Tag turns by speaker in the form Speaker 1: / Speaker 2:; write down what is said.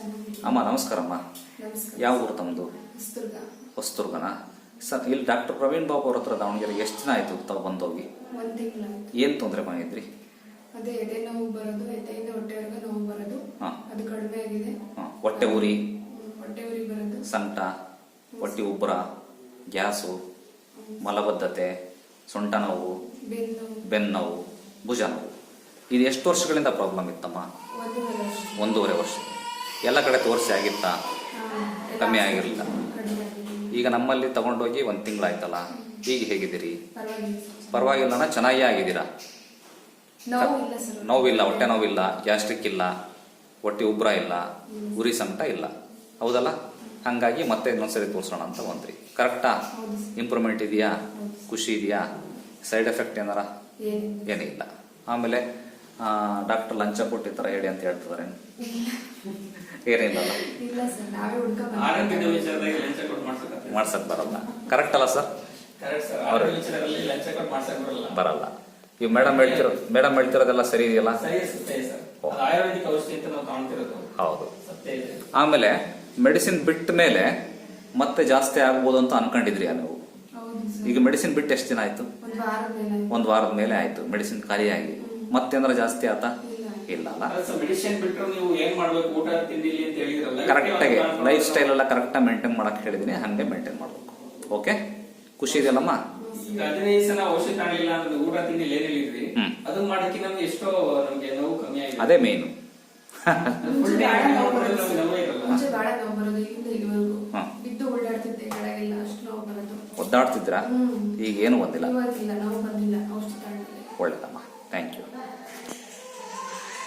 Speaker 1: ಅಮ್ಮ ನಮಸ್ಕಾರಮ್ಮ.
Speaker 2: ನಮಸ್ಕಾರ.
Speaker 1: ಯಾವ ಊರು ತಮ್ಮದು? ಹೊಸದುರ್ಗನ ಸರ್. ಇಲ್ಲಿ ಡಾಕ್ಟರ್ ಪ್ರವೀಣ್ ಬಾಬು ಅವ್ರ ಹತ್ರ ದಾವಣಗೆರೆಗೆ ಎಷ್ಟು ದಿನ ಆಯಿತು ತಾವು ಬಂದೋಗಿ?
Speaker 2: ಒಂದು ತಿಂಗಳಾಯ್ತು.
Speaker 1: ಏನು ತೊಂದರೆ ಮಾಡಿದ್ರಿ?
Speaker 2: ಅದೇ ಎದೆ ನೋವು ಬರೋದು, ಎದೆಯಿಂದ ಹೊಟ್ಟೆವರೆಗೆ ನೋವು ಬರೋದು. ಅದು ಕಡಿಮೆ ಆಗಿದೆ.
Speaker 1: ಹೊಟ್ಟೆ ಉರಿ
Speaker 2: ಬರೋದು,
Speaker 1: ಸಂಕಟ, ಹೊಟ್ಟೆ ಉಬ್ಬರ, ಗ್ಯಾಸು, ಮಲಬದ್ಧತೆ, ಸೊಂಟ ನೋವು, ಬೆನ್ನು ನೋವು, ಭುಜ ನೋವು. ಇದು ಎಷ್ಟು ವರ್ಷಗಳಿಂದ ಪ್ರಾಬ್ಲಮ್ ಇತ್ತಮ್ಮ? 1.5 ವರ್ಷ. ಎಲ್ಲ ಕಡೆ ತೋರಿಸಿ ಆಗಿತ್ತಾ? ಕಮ್ಮಿ ಆಗಿರಲಿಲ್ಲ. ಈಗ ನಮ್ಮಲ್ಲಿ ತಗೊಂಡೋಗಿ 1 ತಿಂಗಳಾಯ್ತಲ್ಲ, ಈಗ ಹೇಗಿದ್ದೀರಿ? ಪರವಾಗಿಲ್ಲಣ್ಣ, ಚೆನ್ನಾಗೇ ಆಗಿದ್ದೀರಾ? ನೋವಿಲ್ಲ, ಹೊಟ್ಟೆ ನೋವಿಲ್ಲ, ಗ್ಯಾಸ್ಟ್ರಿಕ್ ಇಲ್ಲ, ಹೊಟ್ಟೆ ಉಬ್ಬರ ಇಲ್ಲ, ಉರಿ ಸಂಕಟ ಇಲ್ಲ, ಹೌದಲ್ಲ? ಹಾಗಾಗಿ ಮತ್ತೆ ಇನ್ನೊಂದ್ಸರಿ ತೋರಿಸೋಣ ಅಂತ ಬಂದ್ರಿ. ಕರೆಕ್ಟಾ? ಇಂಪ್ರೂವ್ಮೆಂಟ್ ಇದೆಯಾ? ಖುಷಿ ಇದೆಯಾ? ಸೈಡ್ ಎಫೆಕ್ಟ್ ಏನಾರ? ಏನಿಲ್ಲ. ಆಮೇಲೆ ಡಾಕ್ಟರ್ ಲಂಚ ಕೊಟ್ಟು ಈ ಥರ ಹೇಳಿ ಅಂತ ಹೇಳ್ತಿದ್ದಾರೆ. ಏನಿಲ್ಲಲ್ಲ, ಮಾಡ್ಸಕ್ ಬರಲ್ಲ. ಕರೆಕ್ಟ್ ಅಲ್ಲ ಸರ್? ಬರಲ್ಲ. ಈ ಮೇಡಮ್ ಹೇಳ್ತಿರೋದೆಲ್ಲ ಸರಿ ಇದೆಯಲ್ಲ? ಹೌದು. ಆಮೇಲೆ ಮೆಡಿಸಿನ್ ಬಿಟ್ಟ ಮೇಲೆ ಮತ್ತೆ ಜಾಸ್ತಿ ಆಗ್ಬೋದು ಅಂತ ಅನ್ಕೊಂಡಿದ್ರಿ ನೀವು? ಈಗ ಮೆಡಿಸಿನ್ ಬಿಟ್ಟು ಎಷ್ಟು ದಿನ ಆಯ್ತು? 1 ವಾರದ ಮೇಲೆ ಆಯ್ತು ಮೆಡಿಸಿನ್ ಖಾಲಿಯಾಗಿ. ಮತ್ತೇನಾರ ಜಾಸ್ತಿ ಆತ? ಇಲ್ಲ ಅಲ್ಲ. ಕರೆಕ್ಟಾಗಿ ಲೈಫ್ ಸ್ಟೈಲ್ ಎಲ್ಲ ಕರೆಕ್ಟಾಗಿ ಮೇಂಟೈನ್ ಮಾಡಕ್ ಹೇಳಿದೀನಿ, ಹಂಗೆ ಮೇಂಟೈನ್ ಮಾಡ್ಬೇಕು. ಓಕೆ, ಖುಷಿ ಇದೆಯಲ್ಲಮ್ಮ?
Speaker 3: 15 ಸಲ ಔಷಧಿ ಕಾಣಲಿಲ್ಲ ಅಂದ್ರೆ ಊಟ ತಿಂಡಿ ಏನಿಲ್ಲ, ಅದನ್ನ ಮಾಡಕ್ಕೆ ನಮ್ಗೆ ಎಷ್ಟೋ ನಮ್ಗೆ ನೋವು ಕಮ್ಮಿ ಆಗಿದೆ.
Speaker 1: ಅದೇ ಮೇನು. ಒದ್ದಾಡ್ತಿದ್ರಾ? ಈಗ ಏನು ಬಂದಿಲ್ಲ. ಒಳ್ಳೇದಮ್ಮ.